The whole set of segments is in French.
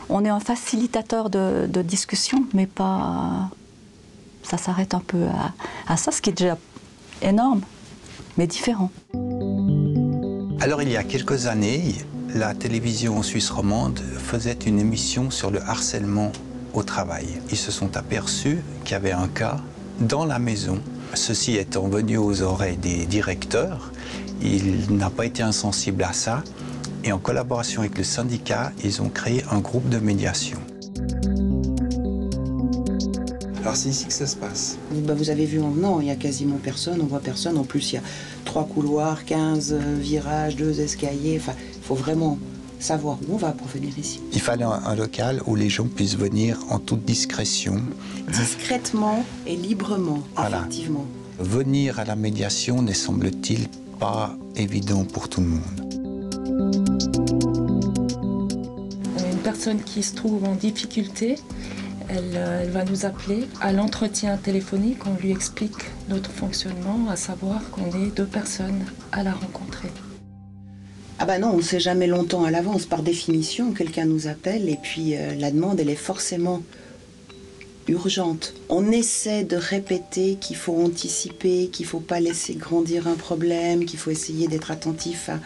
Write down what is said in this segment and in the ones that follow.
On est un facilitateur de discussion, mais pas... Ça s'arrête un peu à ça, ce qui est déjà énorme, mais différent. Alors il y a quelques années, la télévision suisse romande faisait une émission sur le harcèlement au travail. Ils se sont aperçus qu'il y avait un cas dans la maison. Ceci étant venu aux oreilles des directeurs, il n'a pas été insensible à ça. Et en collaboration avec le syndicat, ils ont créé un groupe de médiation. Alors c'est ici que ça se passe. Vous avez vu en venant, il n'y a quasiment personne, on voit personne. En plus, il y a 3 couloirs, 15 virages, 2 escaliers. Enfin, il faut vraiment savoir où on va pour venir ici. Il fallait un local où les gens puissent venir en toute discrétion. Discrètement et librement, voilà. Effectivement. Venir à la médiation ne semble-t-il pas évident pour tout le monde. Une personne qui se trouve en difficulté, elle va nous appeler à l'entretien téléphonique, on lui explique notre fonctionnement, à savoir qu'on est 2 personnes à la rencontrer. Ah bah non, on ne sait jamais longtemps à l'avance. Par définition, quelqu'un nous appelle et puis la demande, elle est forcément urgente. On essaie de répéter qu'il faut anticiper, qu'il ne faut pas laisser grandir un problème, qu'il faut essayer d'être attentif à...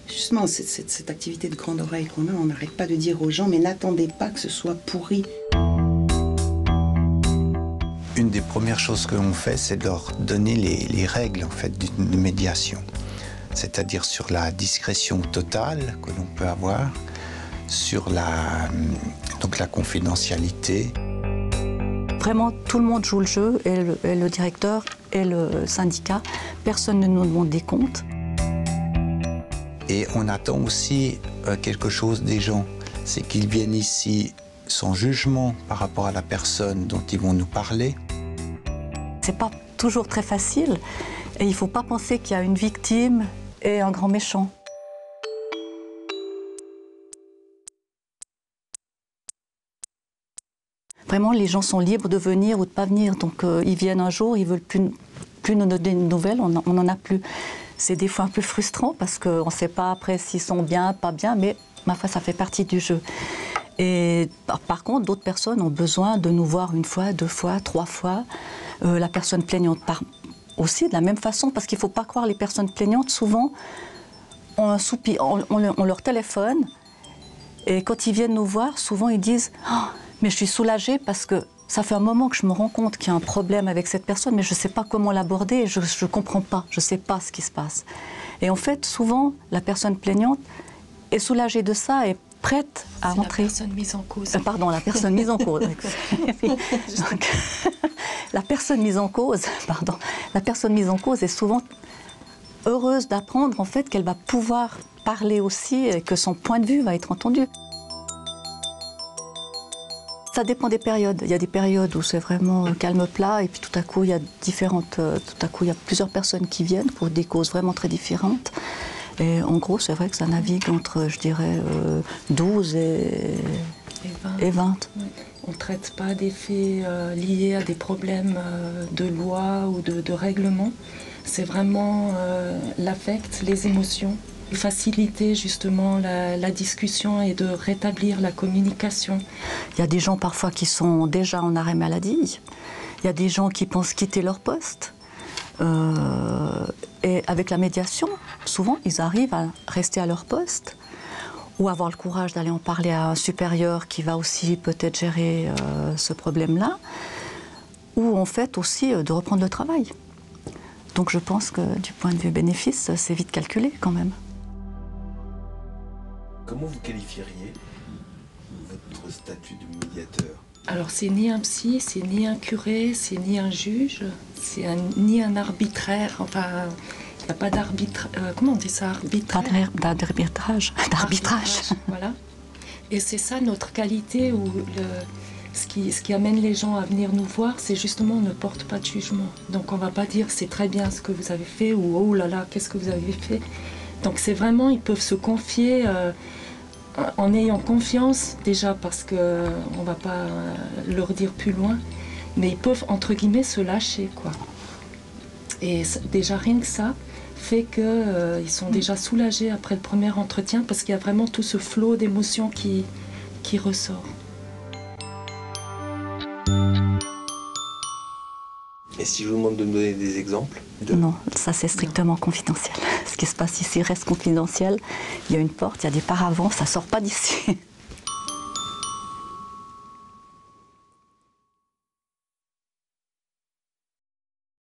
Justement, cette activité de grande oreille qu'on a, on n'arrête pas de dire aux gens, mais n'attendez pas que ce soit pourri. Une des premières choses que l'on fait, c'est de leur donner les règles en fait, d'une médiation. C'est-à-dire sur la discrétion totale que l'on peut avoir, sur la confidentialité. Vraiment, tout le monde joue le jeu, et le directeur et le syndicat. Personne ne nous demande des comptes. Et on attend aussi quelque chose des gens, c'est qu'ils viennent ici sans jugement par rapport à la personne dont ils vont nous parler. C'est pas toujours très facile, et il ne faut pas penser qu'il y a une victime et un grand méchant. Vraiment, les gens sont libres de venir ou de ne pas venir. Donc, ils viennent un jour, ils ne veulent plus nous donner de nouvelles, on n'en a plus. C'est des fois un peu frustrant parce qu'on ne sait pas après s'ils sont bien, pas bien, mais ma foi, ça fait partie du jeu. Et par contre, d'autres personnes ont besoin de nous voir 1 fois, 2 fois, 3 fois. La personne plaignante aussi de la même façon, parce qu'il ne faut pas croire les personnes plaignantes, souvent, on leur téléphone, et quand ils viennent nous voir, souvent ils disent oh, « mais je suis soulagée parce que ça fait un moment que je me rends compte qu'il y a un problème avec cette personne, mais je ne sais pas comment l'aborder, et je ne comprends pas, je ne sais pas ce qui se passe. » Et en fait, souvent, la personne plaignante est soulagée de ça et prête à rentrer. La personne mise en cause. Pardon, la personne mise en cause. Donc, la personne mise en cause, pardon, la personne mise en cause est souvent heureuse d'apprendre en fait qu'elle va pouvoir parler aussi et que son point de vue va être entendu. Ça dépend des périodes. Il y a des périodes où c'est vraiment calme plat et puis tout à coup il y a plusieurs personnes qui viennent pour des causes vraiment très différentes. Et en gros, c'est vrai que ça navigue entre, je dirais, 12 et 20. Oui. On ne traite pas des faits liés à des problèmes de loi ou de règlement. C'est vraiment l'affect, les émotions. Faciliter justement la discussion et de rétablir la communication. Il y a des gens parfois qui sont déjà en arrêt maladie. Il y a des gens qui pensent quitter leur poste. Et avec la médiation, souvent, ils arrivent à rester à leur poste ou avoir le courage d'aller en parler à un supérieur qui va aussi peut-être gérer ce problème-là, ou en fait aussi de reprendre le travail. Donc je pense que du point de vue bénéfice, c'est vite calculé quand même. Comment vous qualifieriez votre statut de médiateur? Alors c'est ni un psy, c'est ni un curé, c'est ni un juge, c'est ni un arbitraire, enfin il n'y a pas d'arbitre, comment on dit ça, arbitraire? D'arbitrage. Voilà. Et c'est ça notre qualité, où ce qui amène les gens à venir nous voir, c'est justement on ne porte pas de jugement. Donc on ne va pas dire c'est très bien ce que vous avez fait ou oh là là, qu'est-ce que vous avez fait. Donc c'est vraiment, ils peuvent se confier en ayant confiance, déjà parce qu'on ne va pas leur dire plus loin, mais ils peuvent entre guillemets se lâcher, quoi. Et déjà rien que ça fait qu'ils sont déjà soulagés après le premier entretien, parce qu'il y a vraiment tout ce flot d'émotions qui qui ressort. Et si je vous demande de me donner des exemples Non, ça c'est strictement confidentiel. Ce qui se passe ici reste confidentiel. Il y a une porte, il y a des paravents, ça sort pas d'ici.